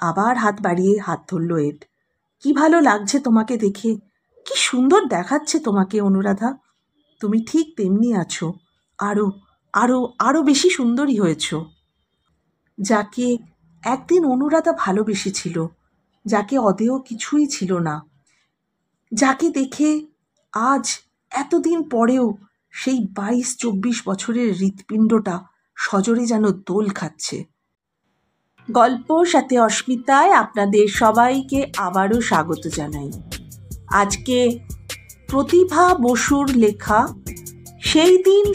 আবার হাত বাড়িয়ে হাত ধরল এড। কি ভালো লাগছে তোমাকে দেখে, কি সুন্দর দেখাচ্ছে তোমাকে অনুরাধা। তুমি ঠিক তেমনি আছো, আরো আরো আরো বেশি সুন্দরী হয়েছ। যাকে একদিন অনুরাধা ভালোবেসেছিল, যাকে অদেয় কিছুই ছিল না, যাকে দেখে আজ এতদিন পরেও সেই 22-24 বছরের হৃৎপিণ্ডটা সজোরে যেন দোল খাচ্ছে। গল্প সাথে অস্মিতায় আপনাদের সবাইকে আবারও স্বাগত জানাই। আজকে প্রতিভা বসুর লেখা সেই দিন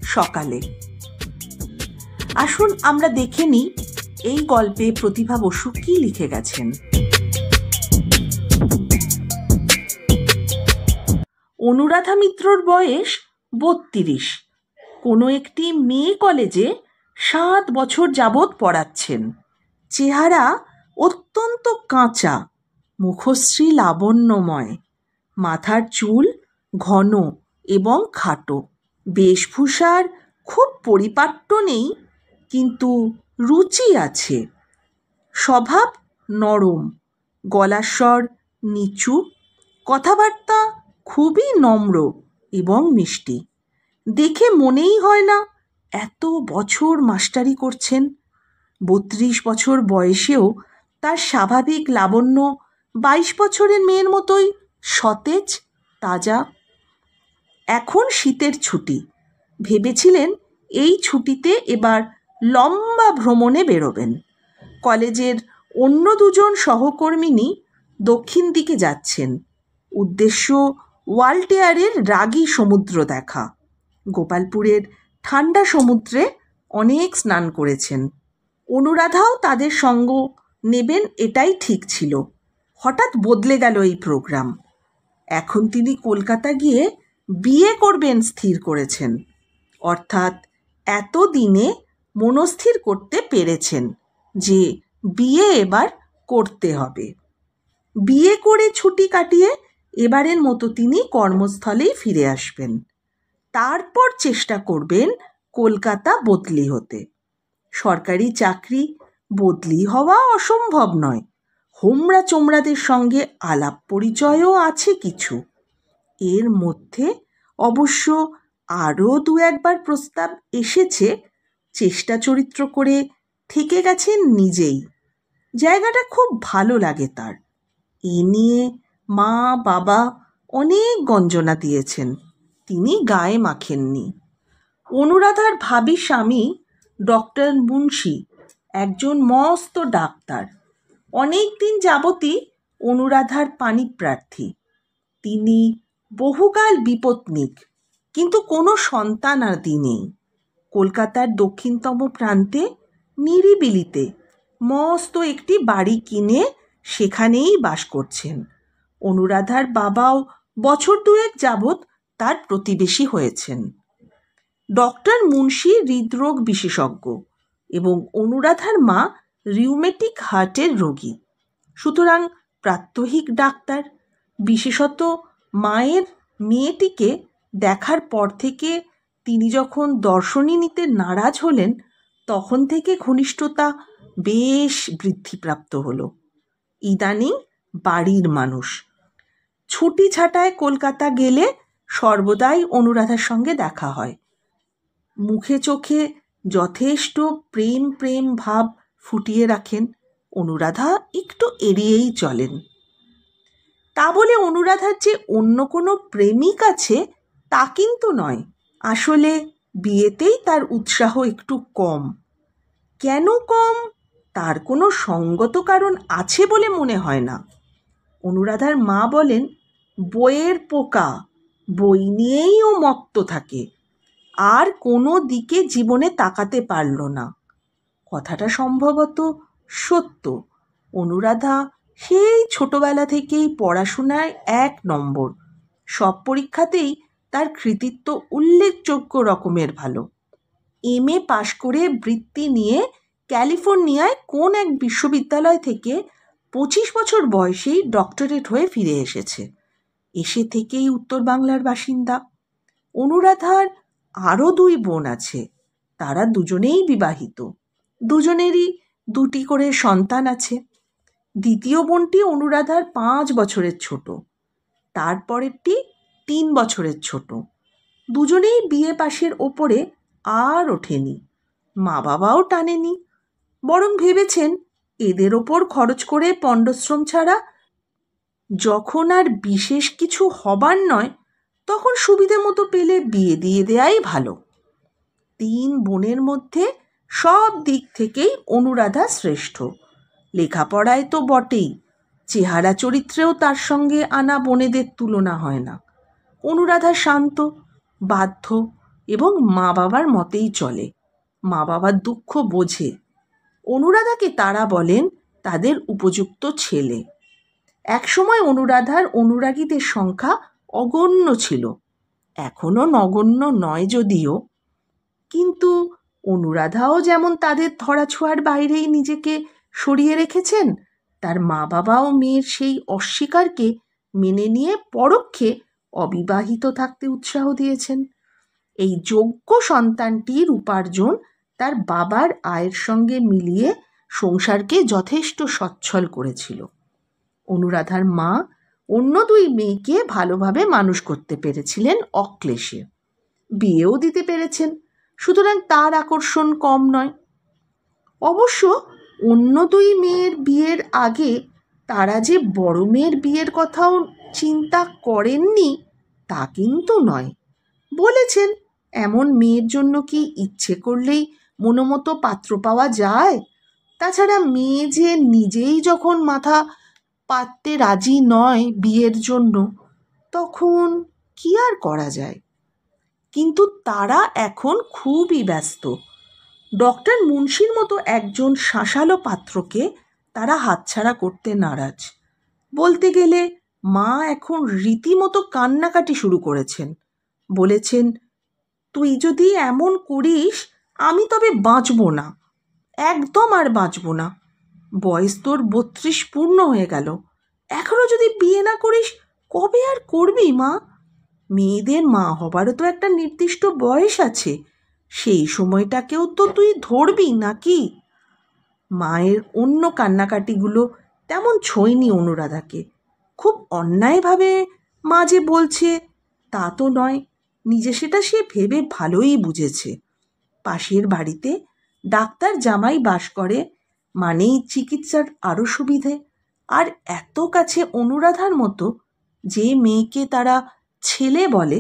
সকালে। আসুন আমরা দেখে নিই এই গল্পে প্রতিভা বসু কি লিখে গেছেন। অনুরাধা মিত্রর বয়স 32। কোনো একটি মেয়ে কলেজে 7 বছর যাবৎ পড়াচ্ছেন। চেহারা অত্যন্ত কাঁচা, মুখশ্রী লাবণ্যময়, মাথার চুল ঘন এবং খাটো। বেশভূষার খুব পরিপাট্য নেই, কিন্তু রুচি আছে। স্বভাব নরম, গলার স্বর নিচু, কথাবার্তা খুবই নম্র এবং মিষ্টি। দেখে মনেই হয় না এত বছর মাস্টারি করছেন। 32 বছর বয়সেও তার স্বাভাবিক লাবণ্য 22 বছরের মেয়ের মতোই সতেজ তাজা। এখন শীতের ছুটি, ভেবেছিলেন এই ছুটিতে এবার লম্বা ভ্রমণে বেরোবেন। কলেজের অন্য 2 জন সহকর্মিনী দক্ষিণ দিকে যাচ্ছেন। উদ্দেশ্য ওয়ালটেয়ারের রাগী সমুদ্র দেখা। গোপালপুরের ঠান্ডা সমুদ্রে অনেক স্নান করেছেন। অনুরাধাও তাদের সঙ্গ নেবেন এটাই ঠিক ছিল। হঠাৎ বদলে গেল এই প্রোগ্রাম। এখন তিনি কলকাতা গিয়ে বিয়ে করবেন স্থির করেছেন। অর্থাৎ এতদিনে মনস্থির করতে পেরেছেন যে বিয়ে এবার করতে হবে। বিয়ে করে ছুটি কাটিয়ে এবারের মতো তিনি কর্মস্থলেই ফিরে আসবেন। তারপর চেষ্টা করবেন কলকাতা বদলি হতে। সরকারি চাকরি বদলি হওয়া অসম্ভব নয়। হোমরা চোমরাদের সঙ্গে আলাপ পরিচয়ও আছে কিছু। এর মধ্যে অবশ্য আরও 2-1 প্রস্তাব এসেছে। চেষ্টা চরিত্র করে থেকে গেছেন নিজেই। জায়গাটা খুব ভালো লাগে তার। এ নিয়ে মা বাবা অনেক গঞ্জনা দিয়েছেন, তিনি গায়ে মাখেননি। অনুরাধার ভাবী স্বামী ডক্টর মুন্সি একজন মস্ত ডাক্তার। অনেক দিন যাবতই অনুরাধার পাণিপ্রার্থী। তিনি বহুকাল বিপত্নিক, কিন্তু কোনো সন্তানাদি নেই। কলকাতার দক্ষিণতম প্রান্তে নিরিবিলিতে মস্ত একটি বাড়ি কিনে সেখানেই বাস করছেন। অনুরাধার বাবাও বছর 2 যাবৎ তার প্রতিবেশী হয়েছেন। ডক্টর মুন্সি হৃদরোগ বিশেষজ্ঞ এবং অনুরাধার মা রিউমেটিক হার্টের রোগী। সুতরাং প্রাত্যহিক ডাক্তার। বিশেষত মায়ের মেয়েটিকে দেখার পর থেকে তিনি যখন দর্শনী নিতে নারাজ হলেন, তখন থেকে ঘনিষ্ঠতা বেশ বৃদ্ধিপ্রাপ্ত হলো। ইদানিং বাড়ির মানুষ। ছুটি ছাটায় কলকাতা গেলে সর্বদাই অনুরাধার সঙ্গে দেখা হয়। মুখে চোখে যথেষ্ট প্রেম ভাব ফুটিয়ে রাখেন। অনুরাধা একটু এড়িয়েই চলেন। তা বলে অনুরাধার যে অন্য কোনো প্রেমিক আছে তা কিন্তু নয়। আসলে বিয়েতেই তার উৎসাহ একটু কম। কেন কম তার কোনো সঙ্গত কারণ আছে বলে মনে হয় না। অনুরাধার মা বলেন, বইয়ের পোকা, বই নিয়েই ও মত্ত থাকে, আর কোনো দিকে জীবনে তাকাতে পারল না। কথাটা সম্ভবত সত্য। অনুরাধা সেই ছোটবেলা থেকেই পড়াশোনায় 1 নম্বর। সব পরীক্ষাতেই তার কৃতিত্ব উল্লেখযোগ্য রকমের ভালো। MA পাশ করে বৃত্তি নিয়ে ক্যালিফোর্নিয়ায় কোন এক বিশ্ববিদ্যালয় থেকে 25 বছর বয়সেই ডক্টরেট হয়ে ফিরে এসেছে। এসে থেকেই উত্তর বাংলার বাসিন্দা। অনুরাধার আরও 2 বোন আছে, তারা দুজনেই বিবাহিত। দুজনেরই 2টি করে সন্তান আছে। দ্বিতীয় বোনটি অনুরাধার 5 বছরের ছোট, তারপরেরটি 3 বছরের ছোট। দুজনেই বিয়ে পাশের ওপরে আর ওঠেনি, মা বাবাও টানেনি, বরং ভেবেছেন এদের ওপর খরচ করে পণ্ডশ্রম ছাড়া যখন আর বিশেষ কিছু হবার নয় তখন সুবিধে মতো পেলে বিয়ে দিয়ে দেয়াই ভালো। 3 বোনের মধ্যে সব দিক থেকেই অনুরাধা শ্রেষ্ঠ। লেখাপড়ায় তো বটেই, চেহারা চরিত্রেও তার সঙ্গে আনা বোনেদের তুলনা হয় না। অনুরাধা শান্ত, বাধ্য এবং মা বাবার মতেই চলে। মা বাবার দুঃখ বোঝে। অনুরাধাকে তারা বলেন তাদের উপযুক্ত ছেলে। একসময় অনুরাধার অনুরাগীদের সংখ্যা অগণ্য ছিল, এখনো নগণ্য নয় যদিও, কিন্তু অনুরাধাও যেমন তাদের ধরাছোঁয়ার বাইরেই নিজেকে সরিয়ে রেখেছেন, তার মা বাবাও মেয়ের সেই অস্বীকারকে মেনে নিয়ে পরোক্ষে অবিবাহিত থাকতে উৎসাহ দিয়েছেন। এই যোগ্য সন্তানটির উপার্জন তার বাবার আয়ের সঙ্গে মিলিয়ে সংসারকে যথেষ্ট সচ্ছল করেছিল। অনুরাধার মা অন্য 2 মেয়েকে ভালোভাবে মানুষ করতে পেরেছিলেন অক্লেশে, বিয়েও দিতে পেরেছেন, সুতরাং তার আকর্ষণ কম নয়। অবশ্য অন্য 2 মেয়ের বিয়ের আগে তারা যে বড় মেয়ের বিয়ের কথাও চিন্তা করেননি তা কিন্তু নয়। বলেছেন এমন মেয়ের জন্য কি ইচ্ছে করলেই মনোমতো পাত্র পাওয়া যায়? তাছাড়া মেয়ে যে নিজেই যখন মাথা পাততে রাজি নয় বিয়ের জন্য, তখন কি আর করা যায়? কিন্তু তারা এখন খুবই ব্যস্ত। ডক্টর মুন্সির মতো একজন শাঁসালো পাত্রকে তারা হাতছাড়া করতে নারাজ। বলতে গেলে মা এখন রীতিমতো কান্নাকাটি শুরু করেছেন। বলেছেন, তুই যদি এমন করিস আমি তবে বাঁচব না, একদম আর বাঁচব না। বয়স তোর 32 পূর্ণ হয়ে গেল, এখনো যদি বিয়ে না করিস কবে আর করবি মা? মেয়েদের মা হবারও তো একটা নির্দিষ্ট বয়স আছে, সেই সময়টাকেও তো তুই ধরবি নাকি? মায়ের অন্য কান্নাকাটিগুলো তেমন ছোঁয়নি অনুরাধাকে। খুব অন্যায়ভাবে মা যে বলছে তা তো নয়, নিজে সেটা সে ভেবে ভালোই বুঝেছে। পাশের বাড়িতে ডাক্তার জামাই বাস করে মানেই চিকিৎসার আরও সুবিধে। আর এত কাছে অনুরাধার মতো যে মেয়েকে তারা ছেলে বলে,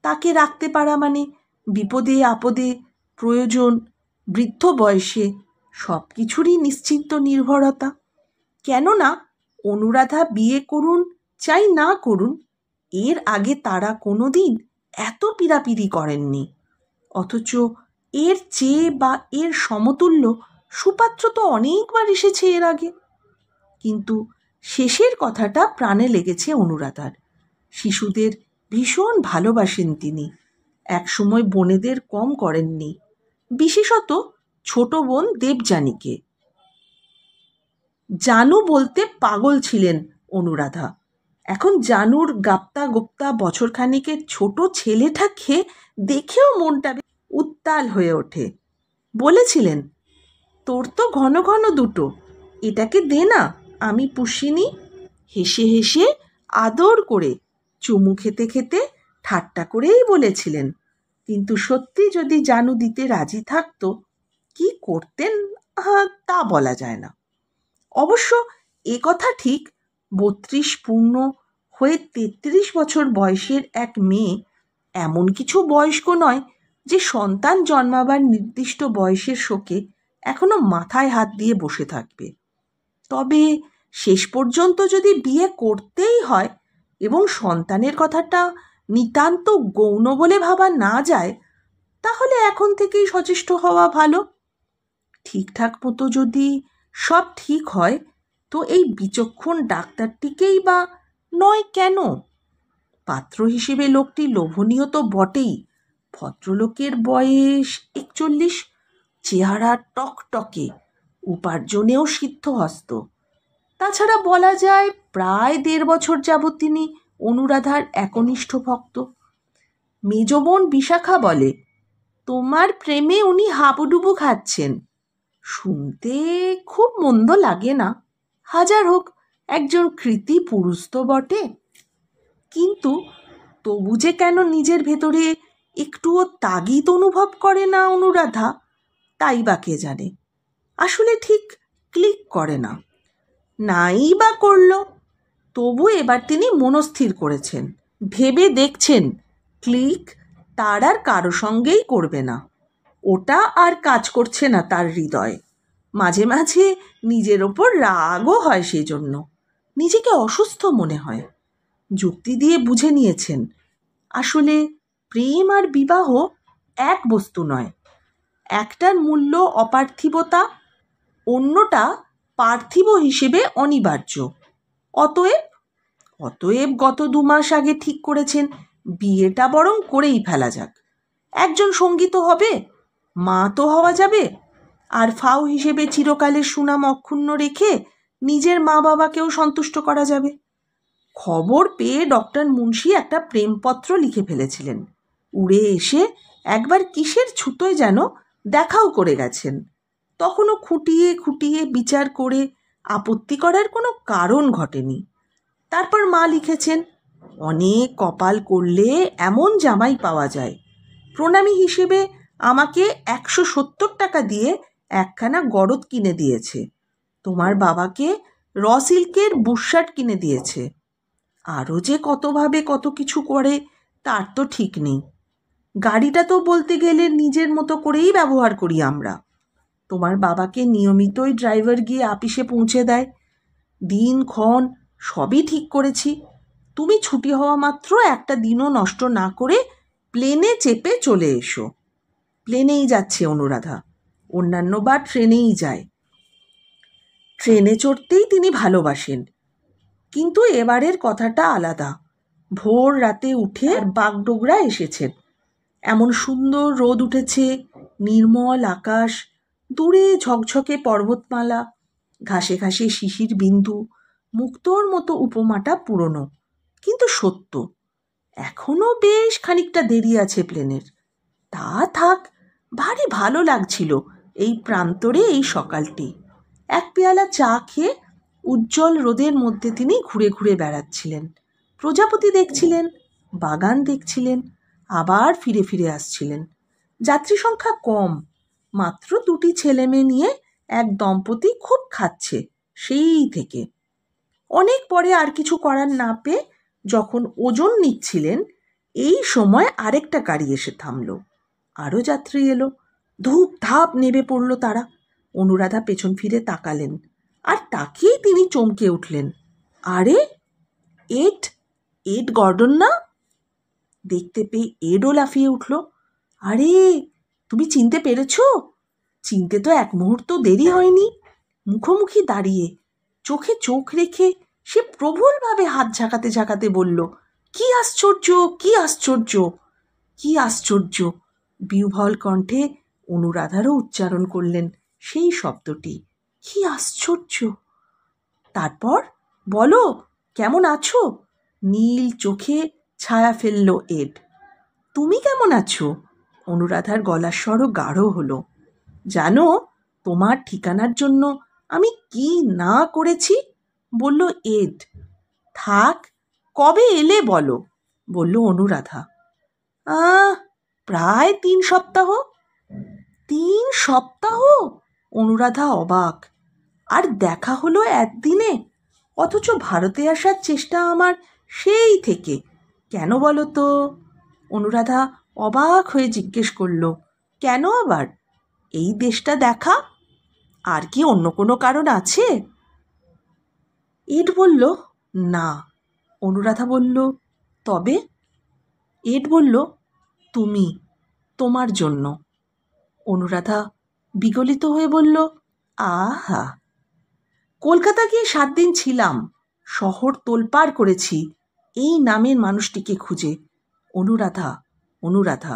তাকে রাখতে পারা মানে বিপদে আপদে, প্রয়োজন, বৃদ্ধ বয়সে সব কিছুরই নিশ্চিন্ত নির্ভরতা। কেননা অনুরাধা বিয়ে করুন চাই না করুন, এর আগে তারা কোনো দিন এত পীড়াপিড়ি করেননি। অথচ এর চেয়ে বা এর সমতুল্য সুপাত্র তো অনেকবার এসেছে এর আগে। কিন্তু শেষের কথাটা প্রাণে লেগেছে অনুরাধার। শিশুদের ভীষণ ভালোবাসেন তিনি, একসময় বোনেদের কম করেননি, বিশেষত ছোট বোন দেবযানীকে। জানু বলতে পাগল ছিলেন অনুরাধা। এখন জানুর গাপ্তা গোপ্তা বছরখানিকের ছোট ছেলেটাকে দেখেও মনটা উত্তাল হয়ে ওঠে। বলেছিলেন, তোর তো ঘন ঘন 2, এটাকে দে না, আমি পুষিনি। হেসে হেসে আদর করে চুমু খেতে খেতে ঠাট্টা করেই বলেছিলেন। কিন্তু সত্যি যদি জানু দিতে রাজি থাকতো, কি করতেন তা বলা যায় না। অবশ্য এ কথা ঠিক, 32 পূর্ণ হয়ে 33 বছর বয়সের এক মেয়ে এমন কিছু বয়স্ক নয় যে সন্তান জন্মাবার নির্দিষ্ট বয়সের শোকে এখনো মাথায় হাত দিয়ে বসে থাকবে। তবে শেষ পর্যন্ত যদি বিয়ে করতেই হয় এবং সন্তানের কথাটা নিতান্ত গৌণ বলে ভাবা না যায়, তাহলে এখন থেকেই সচেষ্ট হওয়া ভালো। ঠিকঠাক মতো যদি সব ঠিক হয় তো এই বিচক্ষণ ডাক্তারটিকেই বা নয় কেন? পাত্র হিসেবে লোকটি লোভনীয় তো বটেই, ভদ্রলোকের বয়স 41, চেহারা টকটকে, উপার্জনেও সিদ্ধহস্ত। তাছাড়া বলা যায় প্রায় 1.5 বছর যাবৎ তিনি অনুরাধার একনিষ্ঠ ভক্ত। মেজ বোন বিশাখা বলে, তোমার প্রেমে উনি হাবুডুবু খাচ্ছেন। শুনতে খুব মন্দ লাগে না, হাজার হোক একজন কৃতী পুরুষ তো বটে। কিন্তু তবু যে কেন নিজের ভেতরে একটুও তাগিদ অনুভব করে না অনুরাধা, তাই বা কে জানে। আসলে ঠিক ক্লিক করে না। নাই বা করল, তবু এবার তিনি মনস্থির করেছেন, ভেবে দেখছেন ক্লিক তার আর কারো সঙ্গেই করবে না। ওটা আর কাজ করছে না তার হৃদয়ে। মাঝে মাঝে নিজের ওপর রাগও হয়, সেই জন্য নিজেকে অসুস্থ মনে হয়। যুক্তি দিয়ে বুঝে নিয়েছেন আসলে প্রেম আর বিবাহ এক বস্তু নয়। একটার মূল্য অপার্থিবতা, অন্যটা পার্থিব হিসেবে অনিবার্য। অতএব অতএব গত 2 মাস আগে ঠিক করেছেন বিয়েটা বরং করেই ফেলা যাক। একজন সঙ্গী তো হবে, মা তো হওয়া যাবে, আর ফাও হিসেবে চিরকালের সুনাম অক্ষুণ্ণ রেখে নিজের মা বাবাকেও সন্তুষ্ট করা যাবে। খবর পেয়ে ডক্টর মুন্সি একটা প্রেমপত্র লিখে ফেলেছিলেন। উড়ে এসে একবার কিসের ছুতোয় যেন দেখাও করে গেছেন। তখনও খুঁটিয়ে খুঁটিয়ে বিচার করে আপত্তি করার কোনো কারণ ঘটেনি। তারপর মা লিখেছেন, অনেক কপাল করলে এমন জামাই পাওয়া যায়। প্রণামী হিসেবে আমাকে 170 টাকা দিয়ে একখানা গরদ কিনে দিয়েছে। তোমার বাবাকে র সিল্কের বুশশার্ট কিনে দিয়েছে। আরও যে কতভাবে কত কিছু করে তার তো ঠিক নেই। গাড়িটা তো বলতে গেলে নিজের মতো করেই ব্যবহার করি আমরা। তোমার বাবাকে নিয়মিতই ড্রাইভার গিয়ে আপিসে পৌঁছে দেয়। দিনক্ষণ সবই ঠিক করেছি। তুমি ছুটি হওয়া মাত্র একটা দিনও নষ্ট না করে প্লেনে চেপে চলে এসো। প্লেনেই যাচ্ছে অনুরাধা, অন্যান্যবার ট্রেনেই যায়। ট্রেনে চড়তেই তিনি ভালোবাসেন, কিন্তু এবারের কথাটা আলাদা। ভোর রাতে উঠে বাগডোগরা এসেছেন। এমন সুন্দর রোদ উঠেছে, নির্মল আকাশ, দূরে ঝকঝকে পর্বতমালা, ঘাসে ঘাসে শিশির বিন্দু। মুক্তোর মতো উপমাটা পুরনো কিন্তু সত্য। এখনো বেশ খানিকটা দেরি আছে প্লেনের। তা থাক, ভারী ভালো লাগছিল এই প্রান্তরে এই সকালটি। এক পেয়ালা চা খেয়ে উজ্জ্বল রোদের মধ্যে তিনি ঘুরে ঘুরে বেড়াচ্ছিলেন। প্রজাপতি দেখছিলেন, বাগান দেখছিলেন, আবার ফিরে ফিরে আসছিলেন। যাত্রী সংখ্যা কম, মাত্র 2টি ছেলে মেয়ে নিয়ে এক দম্পতি খুব খাচ্ছে সেই থেকে। অনেক পরে আর কিছু করার না পেয়ে যখন ওজন নিচ্ছিলেন, এই সময় আরেকটা গাড়ি এসে থামল। আরও যাত্রী এলো। ধূপ ধাপ নেমে পড়ল তারা। অনুরাধা পেছন ফিরে তাকালেন, আর তাকিয়েই তিনি চমকে উঠলেন। আরে, এড গর্ডন না? দেখতে পেয়ে এডও লাফিয়ে উঠল। আরে, তুমি চিনতে পেরেছ? চিনতে তো এক মুহূর্ত দেরি হয়নি। মুখোমুখি দাঁড়িয়ে চোখে চোখ রেখে সে প্রবলভাবে হাত ঝাঁকাতে ঝাঁকাতে বলল, কি আশ্চর্য, কি আশ্চর্য, কি আশ্চর্য! বিহ্বল কণ্ঠে অনুরাধারও উচ্চারণ করলেন সেই শব্দটি, কি আশ্চর্য। তারপর বলো, কেমন আছো? নীল চোখে ছায়া ফেলল এড। তুমি কেমন আছো? অনুরাধার গলার স্বরও গাঢ় হলো। জানো, তোমার ঠিকানার জন্য আমি কি না করেছি, বলল এড। থাক, কবে এলে বলো, বলল অনুরাধা। প্রায় 3 সপ্তাহ। 3 সপ্তাহ? অনুরাধা অবাক। আর দেখা হলো একদিনে, অথচ ভারতে আসার চেষ্টা আমার সেই থেকে। কেন বলো তো? অনুরাধা অবাক হয়ে জিজ্ঞেস করল, কেন আবার? এই দেশটা দেখা, আর কি অন্য কোনো কারণ আছে? এড বলল, না। অনুরাধা বলল, তবে? এড বলল, তুমি, তোমার জন্য। অনুরাধা বিগলিত হয়ে বলল, আহা! কলকাতা গিয়ে 7 দিন ছিলাম। শহর তোলপাড় করেছি এই নামের মানুষটিকে খুঁজে। অনুরাধা, অনুরাধা।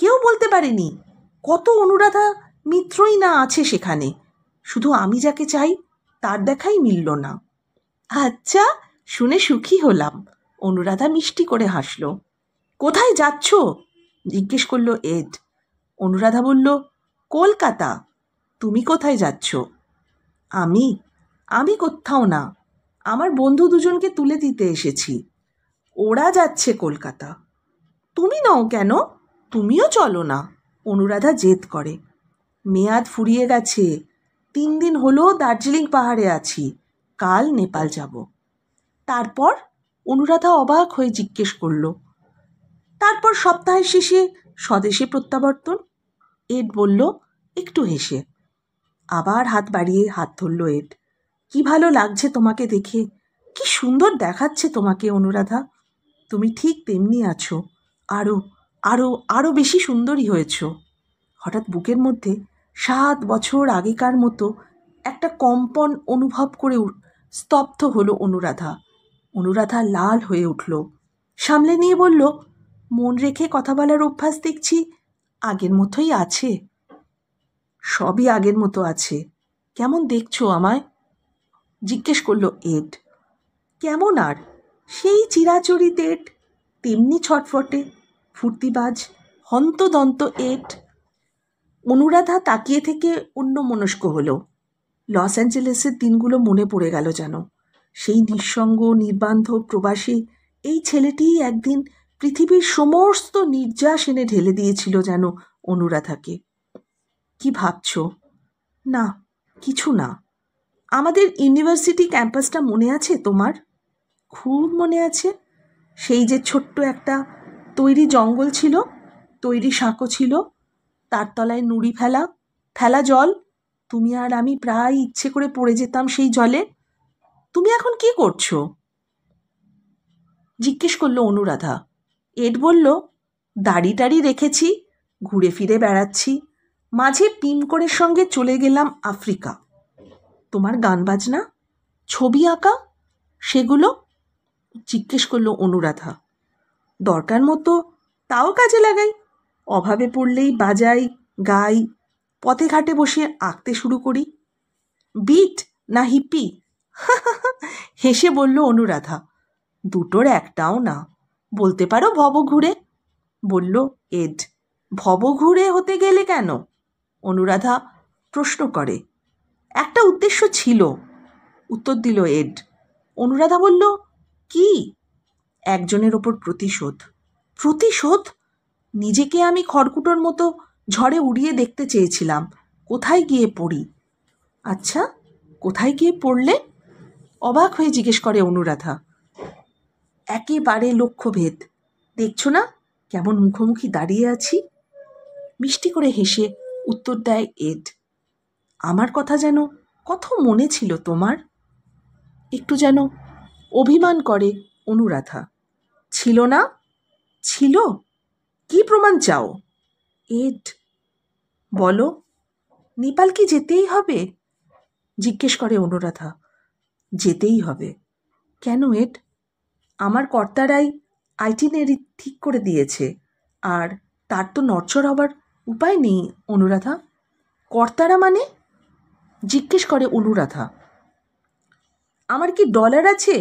কেউ বলতে পারেনি কত অনুরাধা মিত্রই না আছে সেখানে। শুধু আমি যাকে চাই তার দেখাই মিলল না। আচ্ছা, শুনে সুখী হলাম। অনুরাধা মিষ্টি করে হাসল। কোথায় যাচ্ছ? জিজ্ঞেস করল এড। অনুরাধা বলল, কলকাতা। তুমি কোথায় যাচ্ছ? আমি আমি কোথাও না, আমার বন্ধু দুজনকে তুলে দিতে এসেছি। ওরা যাচ্ছে কলকাতা। তুমি নও কেন? তুমিও চলো না। অনুরাধা জেদ করে। মেয়াদ ফুরিয়ে গেছে, 3 দিন হলো দার্জিলিং পাহাড়ে আছি, কাল নেপাল যাব। তারপর? অনুরাধা অবাক হয়ে জিজ্ঞেস করল। তারপর সপ্তাহের শেষে স্বদেশে প্রত্যাবর্তন, এড বলল একটু হেসে। আবার হাত বাড়িয়ে হাত ধরল এড। কি ভালো লাগছে তোমাকে দেখে, কি সুন্দর দেখাচ্ছে তোমাকে অনুরাধা। তুমি ঠিক তেমনি আছো, আরও আরও আরও বেশি সুন্দরী হয়েছ। হঠাৎ বুকের মধ্যে 7 বছর আগেকার মতো একটা কম্পন অনুভব করে স্তব্ধ হলো অনুরাধা। অনুরাধা লাল হয়ে উঠল, সামলে নিয়ে বলল, মন রেখে কথা বলার অভ্যাস দেখছি আগের মতোই আছে। সবই আগের মতো আছে। কেমন দেখছো আমায়? জিজ্ঞেস করলো এড। কেমন আর? সেই চিরাচরিত এড, তেমনি ছটফটে, ফুর্তিবাজ, হন্তদন্ত এড। অনুরাধা তাকিয়ে থেকে অন্যমনস্ক হলো। লস অ্যাঞ্জেলেসের দিনগুলো মনে পড়ে গেল যেন। সেই নিঃসঙ্গ নির্বান্ধব প্রবাসী এই ছেলেটিই একদিন পৃথিবীর সমস্ত নির্যাস এনে ঢেলে দিয়েছিল যেন অনুরাধাকে। কি ভাবছ? না, কিছু না। আমাদের ইউনিভার্সিটি ক্যাম্পাসটা মনে আছে তোমার? খুব মনে আছে। সেই যে ছোট্ট একটা তৈরি জঙ্গল ছিল, তৈরি সাঁকো ছিল, তার তলায় নুড়ি ফেলা ফেলা জল। তুমি আর আমি প্রায় ইচ্ছে করে পড়ে যেতাম সেই জলে। তুমি এখন কি করছো? জিজ্ঞেস করলো অনুরাধা। এড বলল, দাড়ি টাড়ি রেখেছি, ঘুরে ফিরে বেড়াচ্ছি, মাঝে পিমকোরের সঙ্গে চলে গেলাম আফ্রিকা। তোমার গান বাজনা, ছবি আঁকা, সেগুলো? জিজ্ঞেস করলো অনুরাধা। দরকার মতো তাও কাজে লাগাই, অভাবে পড়লেই বাজাই, গাই, পথে ঘাটে বসে আঁকতে শুরু করি। বিট না হিপি? হেসে বলল অনুরাধা। দুটোর একটাও না, বলতে পারো ভবঘুরে, বলল এড। ভবঘুরে হতে গেলে কেন? অনুরাধা প্রশ্ন করে। একটা উদ্দেশ্য ছিল, উত্তর দিল এড। অনুরাধা বলল, কি? একজনের ওপর প্রতিশোধ। প্রতিশোধ? নিজেকে আমি খড়কুটোর মতো ঝড়ে উড়িয়ে দেখতে চেয়েছিলাম কোথায় গিয়ে পড়ি। আচ্ছা, কোথায় গিয়ে পড়লে? অবাক হয়ে জিজ্ঞেস করে অনুরাধা। একেবারে লক্ষ্যভেদ। দেখছো না কেমন মুখোমুখি দাঁড়িয়ে আছি? মিষ্টি করে হেসে উত্তর দেয় এড। আমার কথা যেন কত মনে ছিল তোমার। একটু যেন অভিমান করে অনুরাধা। ছিল না? ছিল? কি প্রমাণ চাও? এড বলো। নেপাল কি যেতেই হবে? জিজ্ঞেস করে অনুরাধা। যেতেই হবে। কেন এড? আমার কর্তারাই আইটিনারি ঠিক করে দিয়েছে, আর তার তো নড়চড় হবার উপায় নেই অনুরাধা। কর্তারা মানে? জিজ্ঞেস করে অনুরাধা। আমার কি ডলার আছে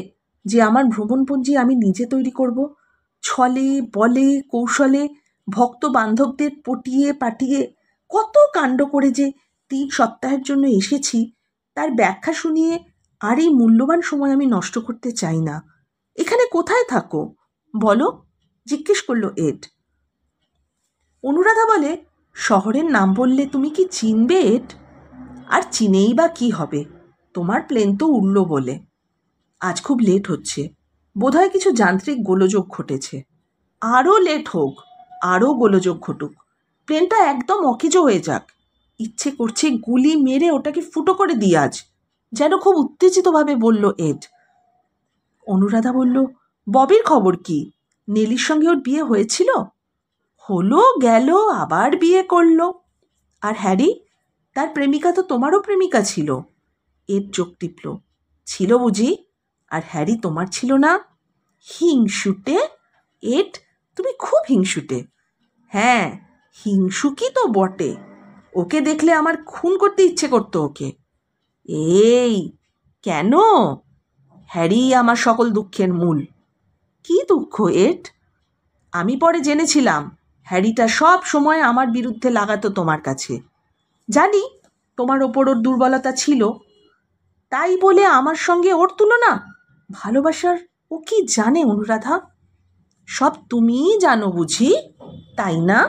যে আমার ভ্রমণপঞ্জি আমি নিজে তৈরি করব? ছলে বলে কৌশলে ভক্ত বান্ধবদের পটিয়ে পাঠিয়ে কত কাণ্ড করে যে 3 সপ্তাহের জন্য এসেছি, তার ব্যাখ্যা শুনিয়ে আর এই মূল্যবান সময় আমি নষ্ট করতে চাই না। এখানে কোথায় থাকো বলো? জিজ্ঞেস করলো এড। অনুরাধা বলে, শহরের নাম বললে তুমি কি চিনবে এড? আর চিনেই বা কি হবে, তোমার প্লেন তো উড়ল বলে। আজ খুব লেট হচ্ছে, বোধহয় কিছু যান্ত্রিক গোলযোগ ঘটেছে। আরও লেট হোক, আরও গোলযোগ ঘটুক, প্লেনটা একদম অকেজো হয়ে যাক, ইচ্ছে করছে গুলি মেরে ওটাকে ফুটো করে দিই আজ, যেন খুব উত্তেজিতভাবে বলল এড। অনুরাধা বলল, ববির খবর কি? নেলির সঙ্গে ওর বিয়ে হয়েছিল? হলো গেল, আবার বিয়ে করলো। আর হ্যারি, তার প্রেমিকা তো তোমারও প্রেমিকা ছিল। এড চোখ টিপল। ছিল বুঝি? আর হ্যারি তোমার ছিল না? হিংসুটে এড, তুমি খুব হিংসুটে। হ্যাঁ, হিংসুকি তো বটে। ওকে দেখলে আমার খুন করতে ইচ্ছে করতো ওকে। এই কেন? হ্যারি আমার সকল দুঃখের মূল। কি দুঃখ এড? আমি পরে জেনেছিলাম হ্যারিটা সব সময় আমার বিরুদ্ধে লাগাতো তোমার কাছে। জানি, তোমার ওপর ওর দুর্বলতা ছিল, তাই বলে আমার সঙ্গে ওর তুলনা? ভালোবাসার ও কি জানে অনুরাধা? সব তুমিই জানো বুঝি, তাই না?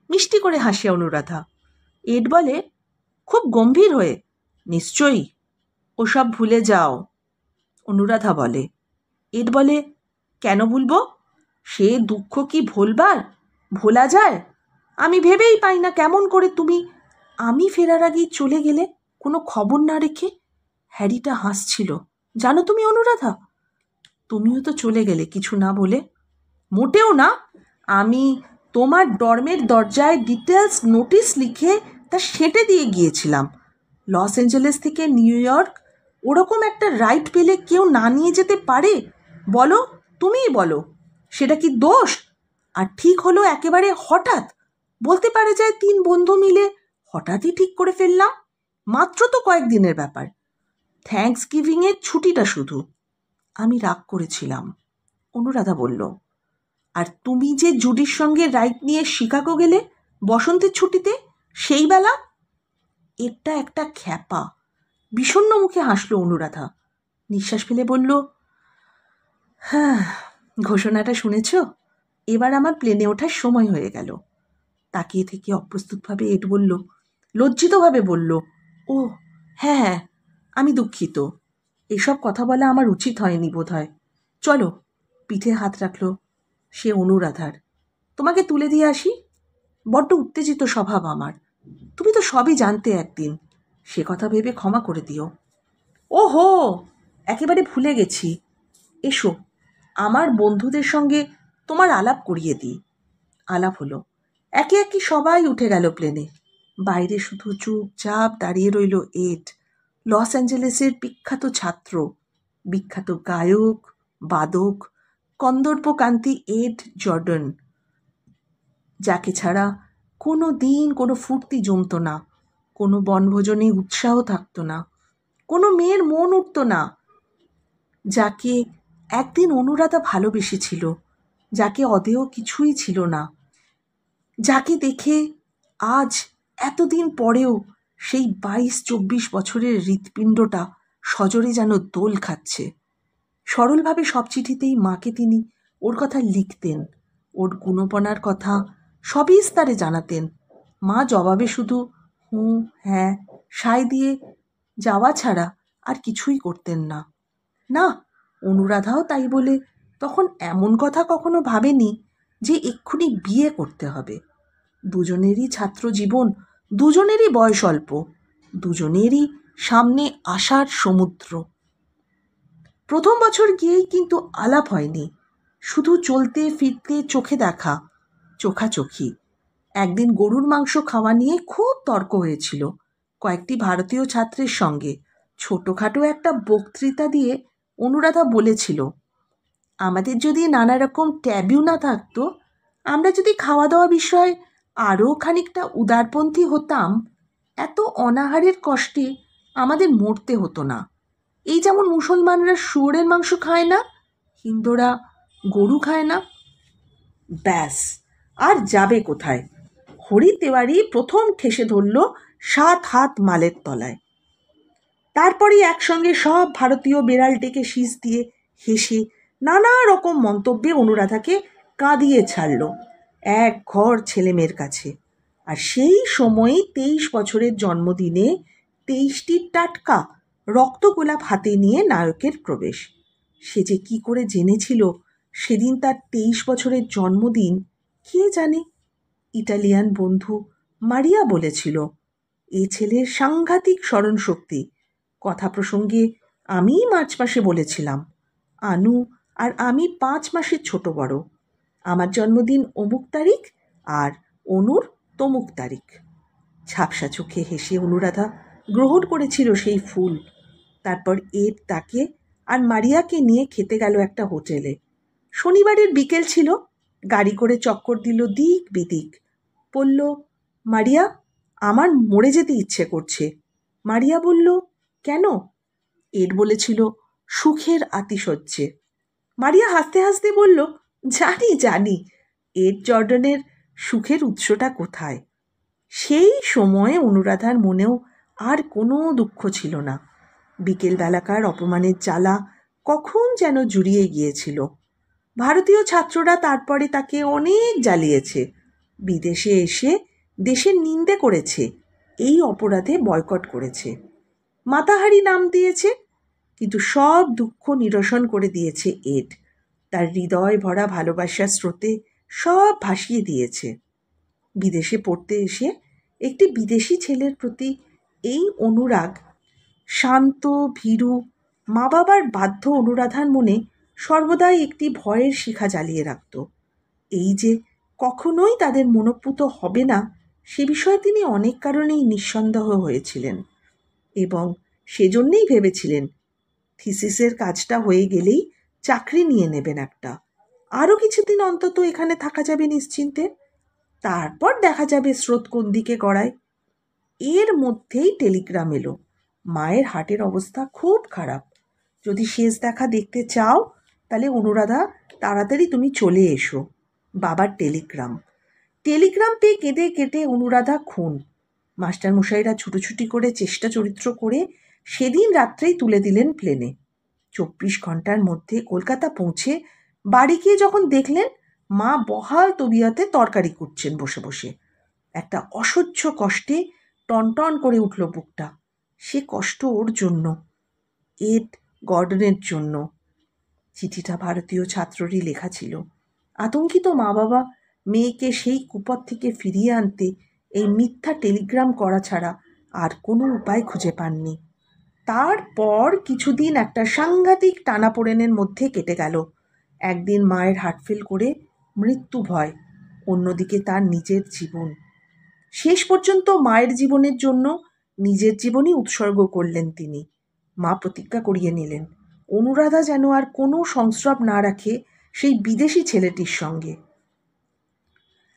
মিষ্টি করে হাসে অনুরাধা। এড বলে খুব গম্ভীর হয়ে, নিশ্চয়ই, ওসব ভুলে যাও। অনুরাধা বলে। এড বলে, কেন ভুলবো? সে দুঃখ কি ভোলা যায়? আমি ভেবেই পাই না কেমন করে তুমি আমি ফেরার আগেই চলে গেলে, কোনো খবর না রেখে। হ্যারিটা হাসছিল, জানো তুমি অনুরাধা, তুমিও তো চলে গেলে কিছু না বলে। মোটেও না, আমি তোমার ডর্মের দরজায় ডিটেলস নোটিশ লিখে তা সেঁটে দিয়ে গিয়েছিলাম। লস অ্যাঞ্জেলেস থেকে নিউ ইয়র্ক ওরকম একটা রাইড পেলে কেউ না নিয়ে যেতে পারে? বলো, তুমিই বলো, সেটা কি দোষ? আর ঠিক হলো একেবারে হঠাৎ, বলতে পারে যায় 3 বন্ধু মিলে হঠাৎই ঠিক করে ফেললাম। মাত্র তো কয়েকদিনের ব্যাপার, থ্যাঙ্কস গিভিংয়ের ছুটিটা শুধু। আমি রাগ করেছিলাম, অনুরাধা বলল। আর তুমি যে জুডির সঙ্গে রাইড নিয়ে শিকাগো গেলে বসন্তের ছুটিতে, সেই বেলা? এটা একটা খ্যাপা। বিষণ্ণ মুখে হাসলো অনুরাধা, নিঃশ্বাস ফেলে বলল, হ্যাঁ, ঘোষণাটা শুনেছ? এবার আমার প্লেনে ওঠার সময় হয়ে গেল। তাকিয়ে থেকে অপ্রস্তুতভাবে এড বলল, লজ্জিতভাবে বলল, ও হ্যাঁ হ্যাঁ, আমি দুঃখিত। এসব কথা বলা আমার উচিত হয়নি বোধ হয়। চলো। পিঠে হাত রাখলো সে অনুরাধার। তোমাকে তুলে দিয়ে আসি। বড্ড উত্তেজিত স্বভাব আমার, তুমি তো সবই জানতে একদিন। সে কথা ভেবে ক্ষমা করে দিও। ও হো, একেবারে ভুলে গেছি। এসো, আমার বন্ধুদের সঙ্গে তোমার আলাপ করিয়ে দিই। আলাপ হলো। একে একে সবাই উঠে গেল প্লেনে। বাইরে শুধু চুপচাপ দাঁড়িয়ে রইল এড, লস অ্যাঞ্জেলেসের বিখ্যাত ছাত্র, বিখ্যাত গায়ক, বাদক, কন্দর্পকান্তি এড জর্ডন, যাকে ছাড়া কোনো দিন কোনো ফুর্তি জমত না, কোনো বনভোজনে উৎসাহ থাকতো না, কোনো মেয়ের মন উঠত না, যাকে একদিন অনুরাধা ভালোবেসেছিল, যাকে অদেয় কিছুই ছিল না, যাকে দেখে আজ এতদিন পরেও সেই 22-24 বছরের হৃৎপিণ্ডটা সজোরে যেন দোল খাচ্ছে। সরলভাবে সব চিঠিতেই মাকে তিনি ওর কথা লিখতেন, ওর গুণপনার কথা সবিস্তারে জানাতেন। মা জবাবে শুধু হুঁ হ্যাঁ সায় দিয়ে যাওয়া ছাড়া আর কিছুই করতেন না। না, অনুরাধাও তাই বলে তখন এমন কথা কখনো ভাবেনি যে এক্ষুনি বিয়ে করতে হবে। দুজনেরই ছাত্র জীবন, দুজনেরই বয়স অল্প, দুজনেরই সামনে আশার সমুদ্র। প্রথম বছর গিয়েই কিন্তু আলাপ হয়নি, শুধু চলতে ফিরতে চোখে দেখা, চোখাচোখি। একদিন গরুর মাংস খাওয়া নিয়ে খুব তর্ক হয়েছিল কয়েকটি ভারতীয় ছাত্রের সঙ্গে। ছোটোখাটো একটা বক্তৃতা দিয়ে অনুরাধা বলেছিল, আমাদের যদি নানা রকম ট্যাবু না থাকতো, আমরা যদি খাওয়া দাওয়া বিষয়ে আরও খানিকটা উদারপন্থী হতাম, এত অনাহারের কষ্টে আমাদের মরতে হতো না। এই যেমন মুসলমানরা শুয়োরের মাংস খায় না, হিন্দুরা গরু খায় না। ব্যাস, আর যাবে কোথায়? হরি তেওয়ারি প্রথম ঠেসে ধরল 7 হাত মালের তলায়। তারপরে একসঙ্গে সব ভারতীয় বেড়াল ডেকে শীষ দিয়ে হেসে নানা রকম মন্তব্যে অনুরাধাকে কাঁদিয়ে ছাড়ল এক ঘর ছেলেমেয়ের কাছে। আর সেই সময়ই 23 বছরের জন্মদিনে 23টি টাটকা রক্তগোলাপ হাতে নিয়ে নায়কের প্রবেশ। সে যে কি করে জেনেছিল সেদিন তার 23 বছরের জন্মদিন কে জানে। ইটালিয়ান বন্ধু মারিয়া বলেছিল, এ ছেলের সাংঘাতিক স্মরণশক্তি। কথা প্রসঙ্গে আমিই মার্চ মাসে বলেছিলাম, আনু আর আমি 5 মাসের ছোট বড়। আমার জন্মদিন অমুক তারিখ আর অনুর তমুক তারিখ। ঝাপসা চোখে হেসে অনুরাধা গ্রহণ করেছিল সেই ফুল। তারপর এড তাকে আর মারিয়াকে নিয়ে খেতে গেল একটা হোটেলে। শনিবারের বিকেল ছিল। গাড়ি করে চক্কর দিল দিক বিদিক। বলল, মারিয়া, আমার মরে যেতে ইচ্ছে করছে। মারিয়া বলল, কেন? এড বলেছিল, সুখের আতিশয্যে। মারিয়া হাসতে হাসতে বলল, জানি জানি, এড জর্ডনের সুখের উৎসটা কোথায়। সেই সময়ে অনুরাধার মনেও আর কোনো দুঃখ ছিল না। বিকেলবেলাকার অপমানের জ্বালা কখন যেন জুড়িয়ে গিয়েছিল। ভারতীয় ছাত্ররা তারপরে তাকে অনেক জ্বালিয়েছে, বিদেশে এসে দেশের নিন্দে করেছে, এই অপরাধে বয়কট করেছে, মাতাহারি নাম দিয়েছে, কিন্তু সব দুঃখ নিরসন করে দিয়েছে এড। তার হৃদয় ভরা ভালোবাসার স্রোতে সব ভাসিয়ে দিয়েছে। বিদেশে পড়তে এসে একটি বিদেশি ছেলের প্রতি এই অনুরাগ, শান্ত ভীরু মা বাবার বাধ্য অনুরাধার মনে সর্বদাই একটি ভয়ের শিখা জ্বালিয়ে রাখত। এই যে কখনোই তাদের মনোপুত হবে না, সে বিষয়ে তিনি অনেক কারণেই নিঃসন্দেহ হয়েছিলেন এবং সেজন্যেই ভেবেছিলেন থিসিসের কাজটা হয়ে গেলেই চাকরি নিয়ে নেবেন একটা, আরও কিছুদিন অন্তত এখানে থাকা যাবে নিশ্চিন্তে, তারপর দেখা যাবে স্রোত কোন দিকে গড়ায়। এর মধ্যেই টেলিগ্রাম এলো, মায়ের হার্টের অবস্থা খুব খারাপ, যদি শেষ দেখা দেখতে চাও তাহলে অনুরাধা তাড়াতাড়ি তুমি চলে এসো। বাবার টেলিগ্রাম পেয়ে কেঁদে কেটে অনুরাধা খুন। মাস্টারমশাইরা ছুটোছুটি করে চেষ্টা চরিত্র করে সেদিন রাত্রেই তুলে দিলেন প্লেনে। 24 ঘন্টার মধ্যে কলকাতা পৌঁছে বাড়ি গিয়ে যখন দেখলেন মা বহাল তবিয়তে তরকারি কুটছেন বসে বসে, একটা অসহ্য কষ্টে টনটন করে উঠল বুকটা। সে কষ্ট ওর জন্য, এড গর্ডনের জন্য। চিঠিটা ভারতীয় ছাত্ররই লেখা ছিল। আতঙ্কিত মা বাবা মেয়েকে সেই কুপথ থেকে ফিরিয়ে আনতে এই মিথ্যা টেলিগ্রাম করা ছাড়া আর কোনো উপায় খুঁজে পাননি। তারপর কিছুদিন একটা সাংঘাতিক টানাপোড়েনের মধ্যে কেটে গেল। একদিন মায়ের হার্টফেল করে মৃত্যু ভয়, অন্যদিকে তার নিজের জীবন। শেষ পর্যন্ত মায়ের জীবনের জন্য নিজের জীবনই উৎসর্গ করলেন তিনি। মা প্রতিজ্ঞা করিয়ে নিলেন অনুরাধা যেন আর কোনো সংস্রব না রাখে সেই বিদেশি ছেলেটির সঙ্গে।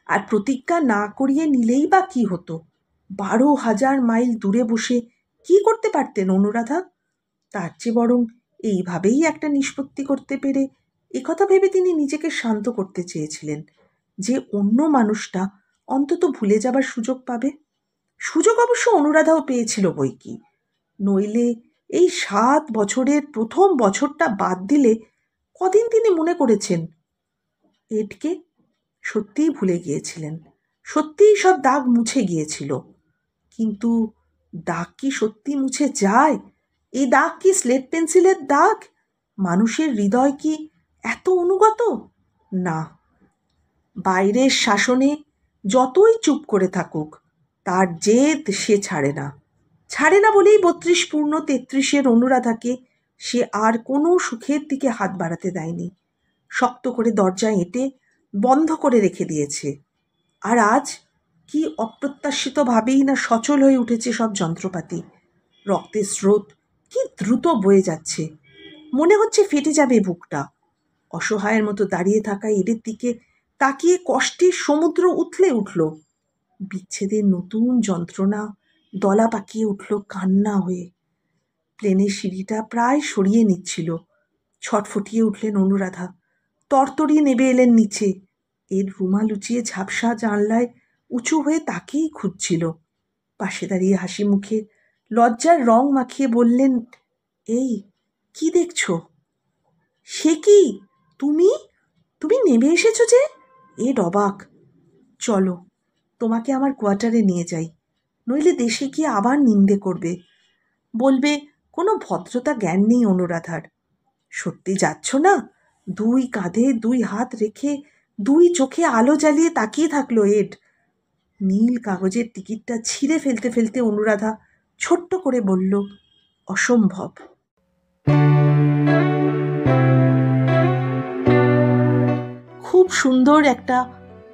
আর প্রতিজ্ঞা না করিয়ে নিলেই বা কি হতো? 12,000 মাইল দূরে বসে কি করতে পারতেন অনুরাধা? তার চেয়ে বরং এইভাবেই একটা নিষ্পত্তি করতে পেরে একথা ভেবে তিনি নিজেকে শান্ত করতে চেয়েছিলেন যে অন্য মানুষটা অন্তত ভুলে যাবার সুযোগ পাবে। সুযোগ অবশ্য অনুরাধাও পেয়েছিল বইকি, নইলে এই 7 বছরের প্রথম বছরটা বাদ দিলে কদিন তিনি মনে করেছেন এডকে সত্যিই ভুলে গিয়েছিলেন, সত্যিই সব দাগ মুছে গিয়েছিল। কিন্তু দাগ কি সত্যি মুছে যায়? এই দাগ কি স্লেট পেন্সিলের দাগ? মানুষের হৃদয় কি এত অনুগত? না, বাইরের শাসনে যতই চুপ করে থাকুক তার জেদ সে ছাড়ে না বলেই 32 পূর্ণ 33-এর অনুরাধাকে সে আর কোনো সুখের দিকে হাত বাড়াতে দেয়নি। শক্ত করে দরজা এঁটে বন্ধ করে রেখে দিয়েছে। আর আজ কি অপ্রত্যাশিতভাবেই না সচল হয়ে উঠেছে সব যন্ত্রপাতি। রক্তের স্রোত কি দ্রুত বয়ে যাচ্ছে, মনে হচ্ছে ফেটে যাবে বুকটা। অসহায়ের মতো দাঁড়িয়ে থাকা এদের দিকে তাকিয়ে কষ্টের সমুদ্র উথলে উঠল। বিচ্ছেদের নতুন যন্ত্রণা দলা পাকিয়ে উঠল কান্না হয়ে। প্লেনের সিঁড়িটা প্রায় সরিয়ে নিচ্ছিল। ছটফটিয়ে উঠলেন অনুরাধা, তরতরিয়ে নেমে এলেন নিচে। এর রুমা লুচিয়ে ঝাপসা জানলায় উঁচু হয়ে তাকেই খুঁজছিল। পাশে দাঁড়িয়ে হাসি মুখে লজ্জার রং মাখিয়ে বললেন, এই কি দেখছো? সে কি, তুমি তুমি নেমে এসেছো যে? এড অবাক। চলো তোমাকে আমার কোয়ার্টারে নিয়ে যাই, নইলে দেশে গিয়ে আবার নিন্দে করবে, বলবে কোনো ভদ্রতা জ্ঞান নেই অনুরাধার। সত্যি যাচ্ছ না? 2 কাঁধে 2 হাত রেখে 2 চোখে আলো জ্বালিয়ে তাকিয়ে থাকলো এড। নীল কাগজের টিকিটটা ছিঁড়ে ফেলতে ফেলতে অনুরাধা ছোট্ট করে বলল, অসম্ভব। খুব সুন্দর একটা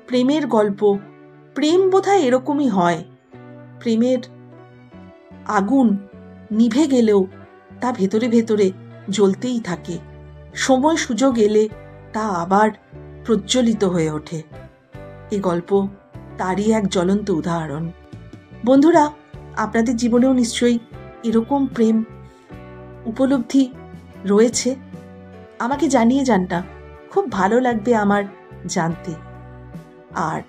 প্রেমের গল্প। প্রেম বোধহয় এরকমই হয়, প্রেমের আগুন নিভে গেলেও তা ভেতরে ভেতরে জ্বলতেই থাকে, সময় সুযোগ এলে তা আবার প্রজ্বলিত হয়ে ওঠে। এই গল্প তারই এক জ্বলন্ত উদাহরণ। বন্ধুরা, আপনাদের জীবনেও নিশ্চয়ই এরকম প্রেম উপলব্ধি রয়েছে। আমাকে জানিয়ে যানটা, খুব ভালো লাগবে আমার জানতে। আর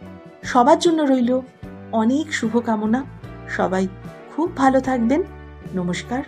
সবার জন্য রইল অনেক শুভকামনা। সবাই খুব ভালো থাকবেন। নমস্কার।